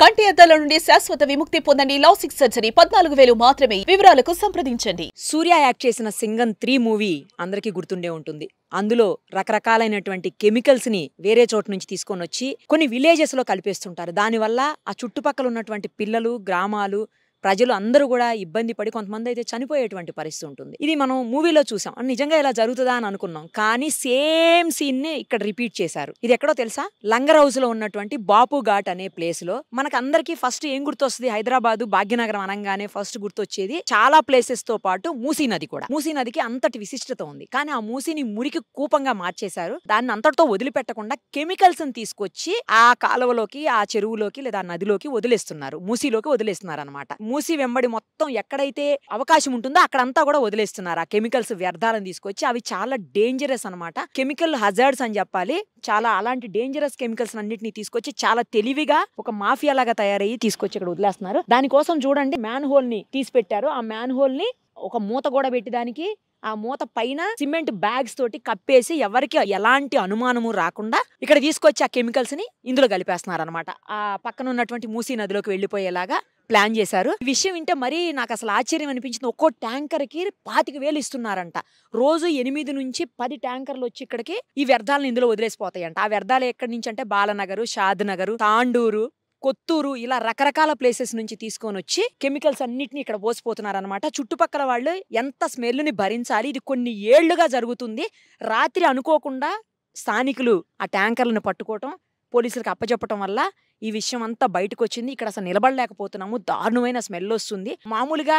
కంటి అద్దాల నుండి శాశ్వత విముక్తి పొందండి. లాసిక్ సర్జరీ 14,000 మాత్రమే. వివరాలకు సంప్రదించండి. సూర్య యాక్ట్ చేసిన సింగం 3 మూవీ అందరికీ గుర్తుండే ఉంటుంది. అందులో రకరకాలైనటువంటి కెమికల్స్ ని వేరే చోటు నుంచి తీసుకొని వచ్చి కొన్ని విలేజెస్ లో కలిపేస్తుంటారు. దానివల్ల ఆ చుట్టుపక్కల ఉన్నటువంటి పిల్లలు, గ్రామాలు, ప్రజలు అందరూ కూడా ఇబ్బంది పడి కొంతమంది అయితే చనిపోయేటువంటి పరిస్థితి ఉంటుంది. ఇది మనం మూవీలో చూసాం. నిజంగా ఇలా జరుగుతుందా అని అనుకున్నాం. కానీ సేమ్ సీన్ ని ఇక్కడ రిపీట్ చేశారు. ఇది ఎక్కడో తెలుసా? లంగర్ హౌస్ లో ఉన్నటువంటి బాపు ఘాట్ అనే ప్లేస్ లో మనకు అందరికీ ఫస్ట్ ఏం గుర్తొస్తుంది? హైదరాబాద్ భాగ్యనగరం అనగానే ఫస్ట్ గుర్తొచ్చేది చాలా ప్లేసెస్ తో పాటు మూసీ నది కూడా. మూసీ నదికి అంతటి విశిష్టత ఉంది. కానీ ఆ మూసీని మురికి కూపంగా మార్చేశారు. దాన్ని అంతటితో వదిలిపెట్టకుండా కెమికల్స్ ని తీసుకొచ్చి ఆ కాలువలోకి, ఆ చెరువులోకి లేదా నదిలోకి వదిలేస్తున్నారు. మూసీలోకి వదిలేస్తున్నారు అనమాట. మూసి వెంబడి మొత్తం ఎక్కడైతే అవకాశం ఉంటుందో అక్కడంతా కూడా వదిలేస్తున్నారు. ఆ కెమికల్స్ వ్యర్థాలను తీసుకొచ్చి అవి చాలా డేంజరస్ అనమాట. కెమికల్ హజార్డ్స్ అని చెప్పాలి. చాలా అలాంటి డేంజరస్ కెమికల్స్ అన్నింటినీ తీసుకొచ్చి చాలా తెలివిగా ఒక మాఫియా లాగా తయారయ్యి తీసుకొచ్చి ఇక్కడ వదిలేస్తున్నారు. దానికోసం చూడండి మ్యాన్ హోల్ ని తీసి పెట్టారు. ఆ మ్యాన్ హోల్ ని ఒక మూత కూడా పెట్టి దానికి ఆ మూత పైన సిమెంట్ బ్యాగ్స్ తోటి కప్పేసి ఎవరికి ఎలాంటి అనుమానము రాకుండా ఇక్కడ తీసుకొచ్చి ఆ కెమికల్స్ ని ఇందులో కలిపేస్తున్నారు అనమాట. ఆ పక్కన ఉన్నటువంటి మూసీ నదిలోకి వెళ్లిపోయేలాగా ప్లాన్ చేశారు. ఈ విషయం వింటే మరీ నాకు అసలు ఆశ్చర్యం అనిపించింది. ఒక్కో ట్యాంకర్ కి 25,000 ఇస్తున్నారంట. రోజు 8 నుంచి 10 ట్యాంకర్లు వచ్చి ఇక్కడికి ఈ వ్యర్థాలను ఇందులో వదిలేసిపోతాయంట. ఆ వ్యర్థాలు ఎక్కడి నుంచి అంటే బాలనగర్, షాద్ నగర్, తాండూరు, కొత్తూరు ఇలా రకరకాల ప్లేసెస్ నుంచి తీసుకొని వచ్చి కెమికల్స్ అన్నిటిని ఇక్కడ పోసిపోతున్నారనమాట. చుట్టుపక్కల వాళ్ళు ఎంత స్మెల్ ని భరించాలి? ఇది కొన్ని ఏళ్లుగా జరుగుతుంది. రాత్రి అనుకోకుండా స్థానికులు ఆ ట్యాంకర్లను పట్టుకోవటం, పోలీసులకు అప్పచెప్పటం వల్ల ఈ విషయం అంతా బయటకు వచ్చింది. ఇక్కడ అసలు నిలబడలేకపోతున్నాము. దారుణమైన స్మెల్ వస్తుంది. మామూలుగా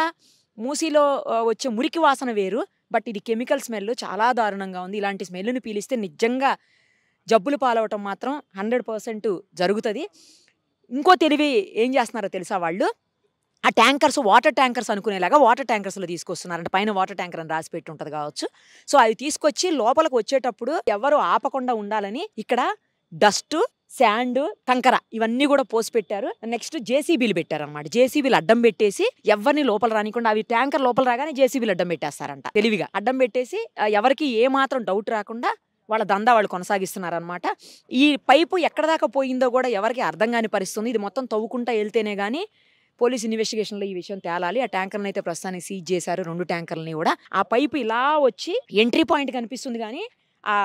మూసీలో వచ్చే మురికి వాసన వేరు, బట్ ఇది కెమికల్ స్మెల్ చాలా దారుణంగా ఉంది. ఇలాంటి స్మెల్ని పీలిస్తే నిజంగా జబ్బులు పాలవటం మాత్రం 100% జరుగుతుంది. ఇంకో తెలివి ఏం చేస్తున్నారో తెలుసా? వాళ్ళు ఆ ట్యాంకర్స్ వాటర్ ట్యాంకర్స్ అనుకునేలాగా వాటర్ ట్యాంకర్స్లో తీసుకొస్తున్నారంట. పైన వాటర్ ట్యాంకర్ అని రాసి పెట్టి ఉంటుంది కావచ్చు. సో అవి తీసుకొచ్చి లోపలికి వచ్చేటప్పుడు ఎవరు ఆపకుండా ఉండాలని ఇక్కడ డస్ట్, శాండ్, కంకర ఇవన్నీ కూడా పోసి పెట్టారు. నెక్స్ట్ జేసీబీలు పెట్టారు అనమాట. జేసీబీలు అడ్డం పెట్టేసి ఎవరిని లోపల రానికుండా అవి ట్యాంకర్ లోపల రాగానే జేసీబీలు అడ్డం పెట్టేస్తారంట. తెలివిగా అడ్డం పెట్టేసి ఎవరికి ఏ మాత్రం డౌట్ రాకుండా వాళ్ళ దందా వాళ్ళు కొనసాగిస్తున్నారనమాట. ఈ పైపు ఎక్కడ దాకా పోయిందో కూడా ఎవరికి అర్థం కాని పరిస్థితుంది. ఇది మొత్తం తవ్వుకుంటా వెళ్తేనే గానీ పోలీస్ ఇన్వెస్టిగేషన్లో ఈ విషయం తేలాలి. ఆ ట్యాంకర్ని అయితే ప్రస్తుతానికి సీజ్ చేశారు, 2 ట్యాంకర్లని కూడా. ఆ పైపు ఇలా వచ్చి ఎంట్రీ పాయింట్ కనిపిస్తుంది కానీ ఆ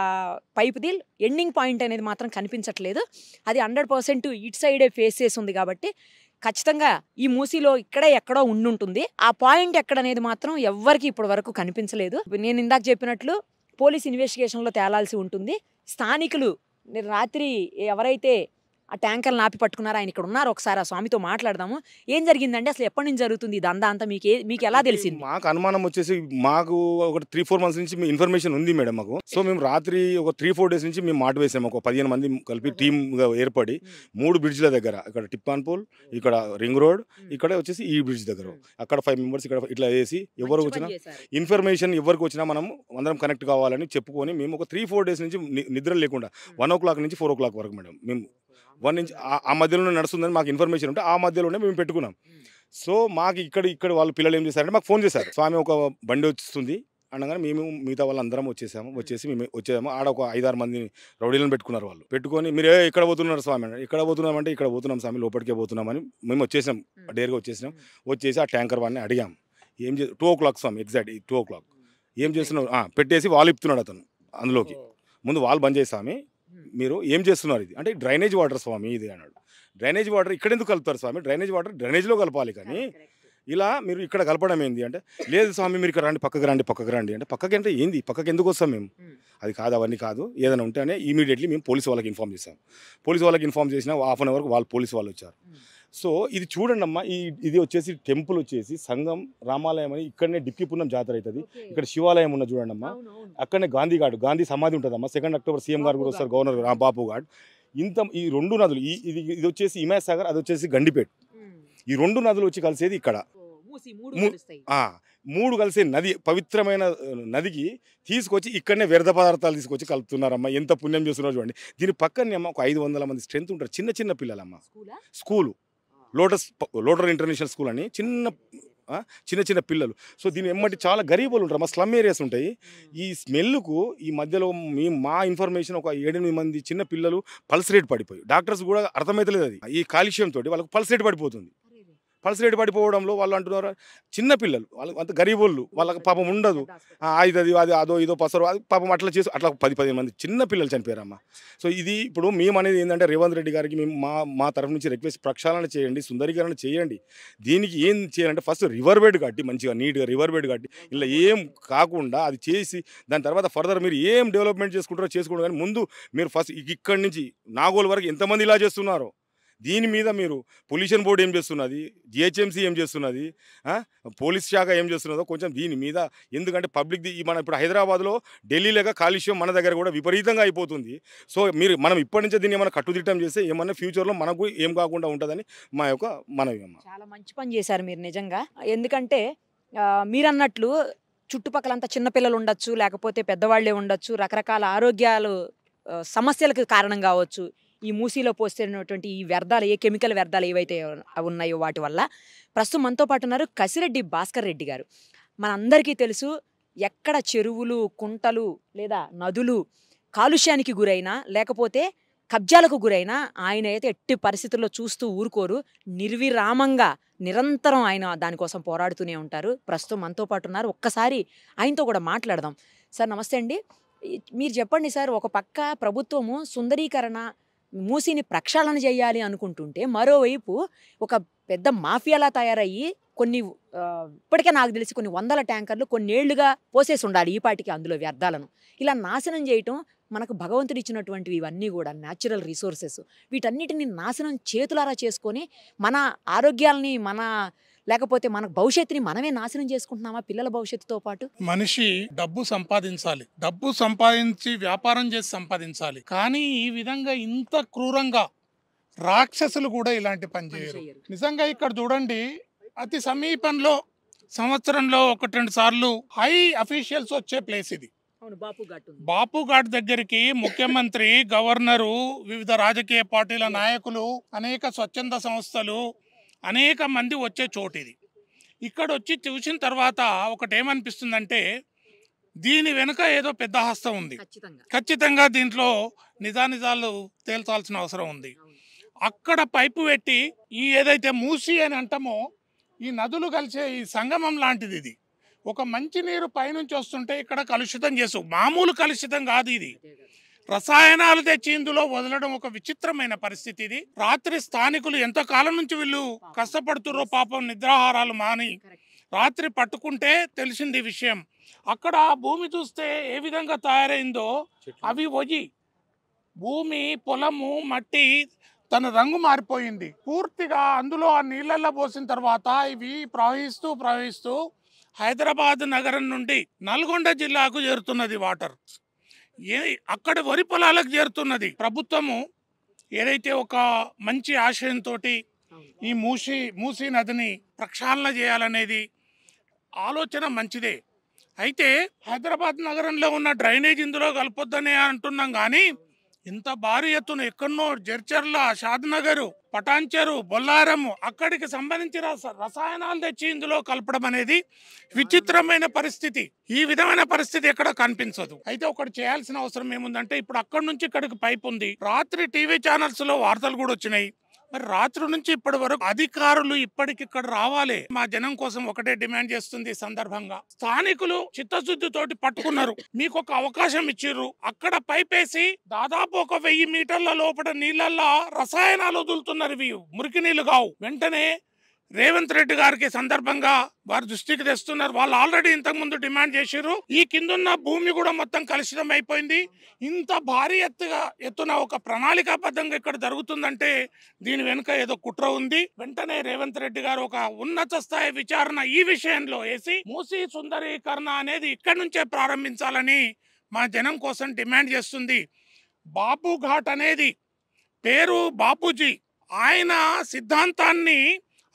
పైపుది ఎండింగ్ పాయింట్ అనేది మాత్రం కనిపించట్లేదు. అది 100% ఇటు సైడే ఫేస్ చేసి ఉంది కాబట్టి ఖచ్చితంగా ఈ మూసీలో ఇక్కడే ఎక్కడో ఉండుంటుంది. ఆ పాయింట్ ఎక్కడనేది మాత్రం ఎవ్వరికి ఇప్పటి వరకు కనిపించలేదు. నేను ఇందాక చెప్పినట్లు పోలీస్ ఇన్వెస్టిగేషన్లో తేలాల్సి ఉంటుంది. స్థానికులు రాత్రి ఎవరైతే ఆ ట్యాంకర్లు ఆపి పట్టుకున్నారో ఆయన ఇక్కడ ఉన్నారు. ఒకసారి ఆ స్వామితో మాట్లాడదాము. ఏం జరిగిందండి? అసలు ఎప్పటి నుంచి జరుగుతుంది ఇదంతా? అంతా మీకు ఎలా తెలిసింది? మాకు అనుమానం వచ్చేసి మాకు ఒక 3-4 months నుంచి ఇన్ఫర్మేషన్ ఉంది మేడం మాకు. సో మేము రాత్రి ఒక 3-4 days నుంచి మేము మాట వేసాము. ఒక 15 మంది కలిపి టీమ్గా ఏర్పడి 3 బ్రిడ్జ్ల దగ్గర, ఇక్కడ టిప్పాన్పూల్, ఇక్కడ రింగ్ రోడ్, ఇక్కడ వచ్చేసి ఈ బ్రిడ్జ్ దగ్గర అక్కడ 5 members ఇక్కడ ఇట్లా వేసి ఎవరికి వచ్చినా ఇన్ఫర్మేషన్ ఎవరికి వచ్చినా మనం అందరం కనెక్ట్ కావాలని చెప్పుకొని మేము ఒక 3-4 days నుంచి నిద్ర లేకుండా 1 o'clock నుంచి 4 o'clock వరకు మేడం మేము 1 నుంచి ఆ మధ్యలోనే నడుస్తుందని మాకు ఇన్ఫర్మేషన్ ఉంటే ఆ మధ్యలోనే మేము పెట్టుకున్నాం. సో మాకు ఇక్కడ వాళ్ళు పిల్లలు ఏం చేశారంటే మాకు ఫోన్ చేశారు. స్వామి ఒక బండి వస్తుంది అనగానే మేము మిగతా వాళ్ళు అందరం వచ్చేసి మేము వచ్చేసాము. ఆడ ఒక 5-6 మంది రౌడీలను పెట్టుకున్నారు. వాళ్ళు పెట్టుకొని మీరు ఎక్కడ పోతున్నారు స్వామి అంటే, ఇక్కడ పోతున్నామంటే ఇక్కడ పోతున్నాం స్వామి, లోపలికే పోతున్నామని మేము వచ్చేసాం. డేర్గా వచ్చేసి ఆ ట్యాంకర్ వాడిని అడిగాం. ఏం 2 o'clock స్వామి, ఎగ్జాక్ట్ 2 o'clock ఏం చేస్తున్నావు పెట్టేసి వాళ్ళు ఇప్పుతున్నాడు అతను అందులోకి. ముందు వాళ్ళు బంద్ చేసి స్వామి మీరు ఏం చేస్తున్నారు ఇది అంటే, డ్రైనేజ్ వాటర్ స్వామి ఇది అన్నాడు. డ్రైనేజ్ వాటర్ ఇక్కడ ఎందుకు కలుపుతారు స్వామి? డ్రైనేజ్ వాటర్ డ్రైనేజ్లో కలపాలి కానీ ఇలా మీరు ఇక్కడ కలపడం ఏంది అంటే, లేదు స్వామి మీరు ఇక్కడ రండి, పక్కకు రండి అంటే, పక్కకి అంటే ఏంది, పక్కకి ఎందుకు వస్తాం మేము? అది కాదు, అవన్నీ కాదు, ఏదైనా ఉంటే అనే ఇమీడియట్లీ మేము పోలీసు వాళ్ళకి ఇన్ఫామ్ చేసాం. పోలీసు వాళ్ళకి ఇన్ఫామ్ చేసిన 1/2 hour వాళ్ళు పోలీసు వాళ్ళు వచ్చారు. సో ఇది చూడండి అమ్మా, ఇది వచ్చేసి టెంపుల్ వచ్చేసి సంగం రామాలయం అని ఇక్కడనే డిప్పిపున్నం జాతర అవుతుంది. ఇక్కడ శివాలయం ఉన్న చూడండి అమ్మా, అక్కడనే గాంధీ సమాధి ఉంటుందమ్మా. 2 October సీఎం గారు కూడా వస్తారు, గవర్నర్ బాపు ఘాట్. ఈ 2 నదులు ఇది వచ్చేసి హిమాయత్ సాగర్, అది వచ్చేసి గండిపేట్. ఈ 2 నదులు వచ్చి కలిసేది ఇక్కడ. 3 కలిసే నది, పవిత్రమైన నదికి తీసుకొచ్చి ఇక్కడనే వ్యర్థ పదార్థాలు తీసుకొచ్చి కలుపుతున్నారమ్మా. ఎంత పుణ్యం చేస్తున్నారో చూడండి. దీని పక్కనే అమ్మ ఒక 500 మంది స్ట్రెంత్ ఉంటారు, చిన్న పిల్లలమ్మ. స్కూలు లోటర్ ఇంటర్నేషనల్ స్కూల్ అని చిన్న చిన్న చిన్న పిల్లలు. సో దీని ఎమ్మటి చాలా గరీబులు ఉంటారు, మా స్లమ్ ఏరియాస్ ఉంటాయి. ఈ స్మెల్కు ఈ మధ్యలో మా ఇన్ఫర్మేషన్ ఒక 7-8 మంది చిన్న పిల్లలు పల్స్ రేట్ పడిపోయి, డాక్టర్స్ కూడా అర్థమవుతలేదు అది, ఈ కాలుష్యం తోటి వాళ్ళకి పల్స్ రేట్ పడిపోతుంది. పల్స్ రేట్ పడిపోవడంలో వాళ్ళు అంటున్నారు చిన్న పిల్లలు, వాళ్ళు అంత గరీబోళ్ళు, వాళ్ళకి పాపం ఉండదు, అది అదో ఇదో పసరు, అది పాపం అట్లా చేసి అట్లా 10-15 మంది చిన్న పిల్లలు చనిపోయారమ్మ. సో ఇది ఇప్పుడు మేము అనేది ఏంటంటే రేవంత్ రెడ్డి గారికి మేము మా తరఫు నుంచి రిక్వెస్ట్, ప్రక్షాళన చేయండి, సుందరీకరణ చేయండి. దీనికి ఏం చేయాలంటే ఫస్ట్ రివర్ బెడ్ కట్టి మంచిగా నీట్గా రివర్ బెడ్ కట్టి ఇలా ఏం కాకుండా అది చేసి దాని తర్వాత ఫర్దర్ మీరు ఏం డెవలప్మెంట్ చేసుకుంటారో చేసుకోండి. కానీ ముందు మీరు ఫస్ట్ ఇక్కడి నుంచి నాగోల్ వరకు ఎంతమంది ఇలా చేస్తున్నారో దీని మీద మీరు పొల్యూషన్ బోర్డు ఏం చేస్తున్నది, జిహెచ్ఎంసీ ఏం చేస్తున్నది, పోలీస్ శాఖ ఏం చేస్తున్నదో కొంచెం దీని మీద, ఎందుకంటే పబ్లిక్ మన ఇప్పుడు హైదరాబాద్లో ఢిల్లీ లేక కాలుష్యం మన దగ్గర కూడా విపరీతంగా అయిపోతుంది. సో మనం ఇప్పటి నుంచే దీన్ని ఏమైనా కట్టుదిట్టం చేస్తే ఏమన్నా ఫ్యూచర్లో మనకు ఏం కాకుండా ఉంటుందని మా యొక్క మనవి. చాలా మంచి పని చేశారు మీరు నిజంగా. ఎందుకంటే మీరన్నట్లు చుట్టుపక్కలంతా చిన్నపిల్లలు ఉండొచ్చు, లేకపోతే పెద్దవాళ్లే ఉండొచ్చు, రకరకాల ఆరోగ్యాలు సమస్యలకు కారణం కావచ్చు ఈ మూసీలో పోస్తున్నటువంటి ఈ వ్యర్థాలు, ఏ కెమికల్ వ్యర్థాలు ఏవైతే ఉన్నాయో వాటి వల్ల. ప్రస్తుతం మనతో పాటు ఉన్నారు కసిరెడ్డి భాస్కర్ రెడ్డి గారు. మనందరికీ తెలుసు, ఎక్కడ చెరువులు, కుంటలు లేదా నదులు కాలుష్యానికి గురైనా లేకపోతే కబ్జాలకు గురైనా ఆయన అయితే ఎట్టి పరిస్థితుల్లో చూస్తూ ఊరుకోరు. నిర్విరామంగా నిరంతరం ఆయన దానికోసం పోరాడుతూనే ఉంటారు. ప్రస్తుతం మనతో పాటు ఉన్నారు, ఒక్కసారి ఆయనతో కూడా మాట్లాడదాం. సార్ నమస్తే అండి. మీరు చెప్పండి సార్, ఒక పక్క ప్రభుత్వము సుందరీకరణ మూసీని ప్రక్షాళన చేయాలి అనుకుంటుంటే మరోవైపు ఒక పెద్ద మాఫియాలా తయారయ్యి ఇప్పటికే నాకు తెలిసి కొన్ని 100 ట్యాంకర్లు కొన్నేళ్లుగా పోసేసి ఉండాలి ఈ పాటికి అందులో వ్యర్థాలను ఇలా నాశనం చేయటం. మనకు భగవంతుడు ఇచ్చినటువంటివి ఇవన్నీ కూడా న్యాచురల్ రిసోర్సెస్, వీటన్నిటిని నాశనం చేతులారా చేసుకొని మన ఆరోగ్యాలని లేకపోతే మన భవిష్యత్తుని మనమే నాశనం చేసుకుంటున్నామా పిల్లల భవిష్యత్తుతో పాటు? మనిషి డబ్బు సంపాదించాలి, డబ్బు సంపాదించి వ్యాపారం చేసి సంపాదించాలి. కానీ ఈ విధంగా ఇంత క్రూరంగా రాక్షసులు కూడా ఇలాంటి పని చేయరు. నిజంగా ఇక్కడ చూడండి, అతి సమీపంలో సంవత్సరంలో 1-2 సార్లు హై అఫీషియల్స్ వచ్చే ప్లేస్ ఇది. బాపుఘాట్ దగ్గరికి ముఖ్యమంత్రి, గవర్నరు, వివిధ రాజకీయ పార్టీల నాయకులు, అనేక స్వచ్ఛంద సంస్థలు, అనేక మంది వచ్చే చోటు ఇది. ఇక్కడ వచ్చి చూసిన తర్వాత ఒకటేమనిపిస్తుందంటే దీని వెనుక ఏదో పెద్ద హస్తం ఉంది. ఖచ్చితంగా దీంట్లో నిజానిజాలు తేల్చాల్సిన అవసరం ఉంది. అక్కడ పైపు పెట్టి ఈ ఏదైతే మూసి అని అంటామో ఈ నదులు కలిసే ఈ సంగమం లాంటిది ఇది. ఒక మంచి నీరు పైనుంచి వస్తుంటే ఇక్కడ కలుషితం చేసు, మామూలు కలుషితం కాదు ఇది, రసాయనాలు తెచ్చి ఇందులో వదలడం ఒక విచిత్రమైన పరిస్థితి ఇది. రాత్రి స్థానికులు ఎంతో కాలం నుంచి వీళ్ళు కష్టపడుతుర్రో పాపం, నిద్రాహారాలు మాని రాత్రి పట్టుకుంటే తెలిసింది విషయం. అక్కడ భూమి చూస్తే ఏ విధంగా తయారైందో, అవి వగి భూమి, పొలము, మట్టి తన రంగు మారిపోయింది పూర్తిగా. అందులో ఆ నీళ్ళల్లో పోసిన తర్వాత ఇవి ప్రవహిస్తూ హైదరాబాద్ నగరం నుండి నల్గొండ జిల్లాకు చేరుతున్నది వాటర్. అక్కడ వరి పొలాలకు చేరుతున్నది. ప్రభుత్వము ఏదైతే ఒక మంచి ఆశయంతో ఈ మూసీ నదిని ప్రక్షాళన చేయాలనేది ఆలోచన మంచిదే. అయితే హైదరాబాద్ నగరంలో ఉన్న డ్రైనేజ్ ఇందులో కలపొద్దనే అంటున్నాం. కానీ ఇంత భారీ ఎత్తున ఎక్కడో జడ్చర్ల, షాద్నగర్, పటాన్చెరు, బొల్లారము అక్కడికి సంబంధించిన రసాయనాలు తెచ్చి ఇందులో కలపడం అనేది విచిత్రమైన పరిస్థితి. ఈ విధమైన పరిస్థితి ఎక్కడ కనిపించదు. అయితే ఒకటి చేయాల్సిన అవసరం ఏముందంటే, ఇప్పుడు అక్కడి నుంచి ఇక్కడికి పైప్ ఉంది. రాత్రి టీవీ ఛానల్స్ లో వార్తలు కూడా వచ్చినాయి. మరి రాత్రి నుంచి ఇప్పటి వరకు అధికారులు ఇప్పటికిక్కడ రావాలి. మా జనం కోసం ఒకటే డిమాండ్ చేస్తుంది. సందర్భంగా స్థానికులు చిత్తశుద్ధితోటి పట్టుకున్నారు, మీకు ఒక అవకాశం ఇచ్చిర్రు. అక్కడ పైపేసి దాదాపు 1000 మీటర్ల లోపల నీళ్ళల్లో రసాయనాలు వదులుతున్నారు. ఇవి మురికి నీళ్లు కావు. వెంటనే రేవంత్ రెడ్డి గారికి సందర్భంగా వారి దృష్టికి తెస్తున్నారు. వాళ్ళు ఆల్రెడీ ఇంతకుముందు డిమాండ్ చేశారు. ఈ కిందున్న భూమి కూడా మొత్తం కలుషితం అయిపోయింది. ఇంత భారీ ఎత్తున ఒక ప్రణాళికాబద్ధంగా ఇక్కడ జరుగుతుందంటే దీని వెనుక ఏదో కుట్ర ఉంది. వెంటనే రేవంత్ రెడ్డి గారు ఒక ఉన్నత స్థాయి విచారణ ఈ విషయంలో వేసి మూసీ సుందరీకరణ అనేది ఇక్కడి నుంచే ప్రారంభించాలని మా జనం కోసం డిమాండ్ చేస్తుంది. బాపు ఘాట్ అనేది పేరు బాపూజీ, ఆయన సిద్ధాంతాన్ని,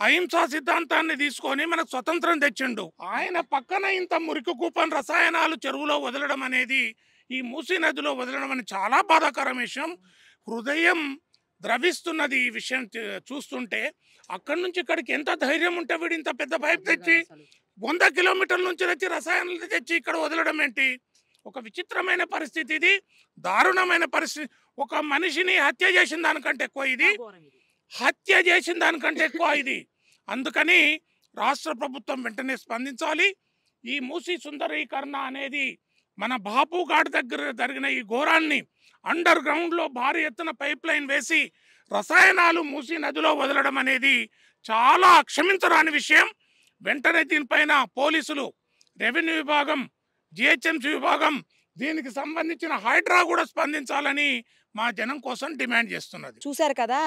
అహింసా సిద్ధాంతాన్ని తీసుకొని మనకు స్వతంత్రం తెచ్చిండు. ఆయన పక్కన ఇంత మురికి కూపన్ రసాయనాలు చెరువులో వదలడం అనేది, ఈ మూసీ నదిలో వదలడం అనేది చాలా బాధాకరం విషయం. హృదయం ద్రవిస్తున్నది ఈ విషయం చూస్తుంటే. అక్కడి నుంచి ఇక్కడికి ఎంత ధైర్యం ఉంటే వీడు ఇంత పెద్ద పైప్ తెచ్చి 100 కిలోమీటర్ల నుంచి తెచ్చి రసాయనాలు తెచ్చి ఇక్కడ వదలడం ఏంటి? ఒక విచిత్రమైన పరిస్థితి ఇది, దారుణమైన పరిస్థితి. ఒక మనిషిని హత్య చేసిన దానికంటే ఎక్కువ ఇది, హత్య చేసిన దానికంటే ఎక్కువ ఇది. అందుకని రాష్ట్ర ప్రభుత్వం వెంటనే స్పందించాలి. ఈ మూసీ సుందరీకరణ అనేది మన బాపు ఘాట్ దగ్గర జరిగిన ఈ ఘోరాన్ని అండర్ గ్రౌండ్లో భారీ ఎత్తున పైప్ లైన్ వేసి రసాయనాలు మూసీ నదిలో వదలడం అనేది చాలా క్షమించరాని విషయం. వెంటనే దీనిపైన పోలీసులు, రెవెన్యూ విభాగం, జిహెచ్ఎంసీ విభాగం, దీనికి సంబంధించిన హైడ్రా కూడా స్పందించాలని మా జనం కోసం డిమాండ్ చేస్తున్నది. చూశారు కదా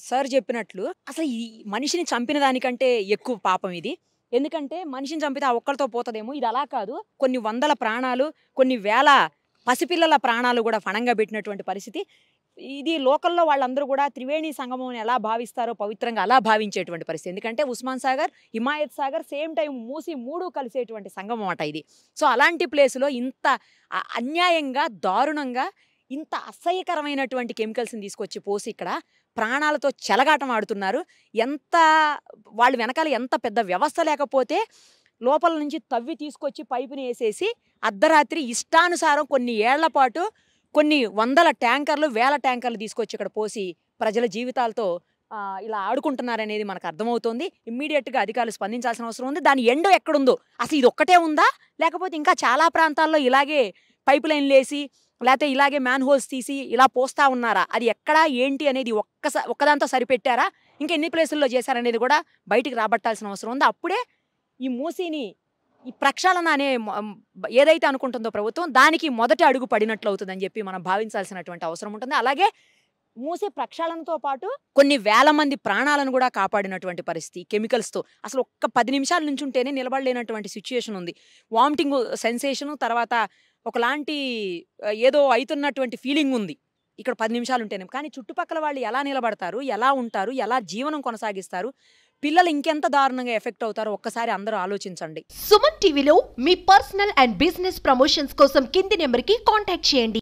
సార్ చెప్పినట్లు, అసలు ఈ మనిషిని చంపిన దానికంటే ఎక్కువ పాపం ఇది. ఎందుకంటే మనిషిని చంపితే ఆ ఒక్కరితో పోతుందేమో, ఇది అలా కాదు. కొన్ని వందల ప్రాణాలు, కొన్ని వేల పసిపిల్లల ప్రాణాలు కూడా ఫణంగా పెట్టినటువంటి పరిస్థితి ఇది. లోకల్లో వాళ్ళందరూ కూడా త్రివేణి సంగమం ఎలా భావిస్తారో పవిత్రంగా అలా భావించేటువంటి పరిస్థితి. ఎందుకంటే ఉస్మాన్ సాగర్, హిమాయత్ సాగర్ సేమ్ టైం మూసి 3 కలిసేటువంటి సంగమం అట ఇది. సో అలాంటి ప్లేసులో ఇంత అన్యాయంగా, దారుణంగా, ఇంత అసహ్యకరమైనటువంటి కెమికల్స్ని తీసుకొచ్చి పోసి ఇక్కడ ప్రాణాలతో చెలగాటం ఆడుతున్నారు. ఎంత వాళ్ళు వెనకాల ఎంత పెద్ద వ్యవస్థ లేకపోతే లోపల నుంచి తవ్వి తీసుకొచ్చి పైపుని వేసేసి అర్ధరాత్రి ఇష్టానుసారం కొన్ని ఏళ్ల పాటు కొన్ని వందల ట్యాంకర్లు, వేల ట్యాంకర్లు తీసుకొచ్చి ఇక్కడ పోసి ప్రజల జీవితాలతో ఇలా ఆడుకుంటున్నారనేది మనకు అర్థమవుతుంది. ఇమ్మీడియట్గా అధికారులు స్పందించాల్సిన అవసరం ఉంది. దాని ఎండ్ ఎక్కడుందో, అసలు ఇది ఒక్కటే ఉందా, లేకపోతే ఇంకా చాలా ప్రాంతాల్లో ఇలాగే పైప్ లైన్లు వేసి లేకపోతే ఇలాగే మ్యాన్ హోల్స్ తీసి ఇలా పోస్తా ఉన్నారా, అది ఎక్కడా ఏంటి అనేది ఒక్కదాంతో సరిపెట్టారా, ఇంకా ఎన్ని ప్లేసుల్లో చేశారనేది కూడా బయటికి రాబట్టాల్సిన అవసరం ఉంది. అప్పుడే ఈ మూసీని, ఈ ప్రక్షాళన అనే ఏదైతే అనుకుంటుందో ప్రభుత్వం, దానికి మొదటి అడుగు పడినట్లు అవుతుందని చెప్పి మనం భావించాల్సినటువంటి అవసరం ఉంటుంది. అలాగే మూసీ ప్రక్షాళనతో పాటు కొన్ని వేల మంది ప్రాణాలను కూడా కాపాడినటువంటి పరిస్థితి కెమికల్స్తో. అసలు ఒక్క 10 నిమిషాల నుంచి ఉంటేనే నిలబడలేనటువంటి సిచ్యుయేషన్ ఉంది. వామిటింగ్ సెన్సేషను, తర్వాత ఒకలాంటి ఏదో అవుతున్నటువంటి ఫీలింగ్ ఉంది ఇక్కడ 10 నిమిషాలు ఉంటేనే. కానీ చుట్టుపక్కల వాళ్ళు ఎలా నిలబడతారు, ఎలా ఉంటారు, ఎలా జీవనం కొనసాగిస్తారు, పిల్లలు ఇంకెంత దారుణంగా ఎఫెక్ట్ అవుతారో ఒక్కసారి అందరూ ఆలోచించండి. సుమన్ టీవీలో మీ పర్సనల్ అండ్ బిజినెస్ ప్రమోషన్స్ కోసం కింది నెంబర్కి కాంటాక్ట్ చేయండి.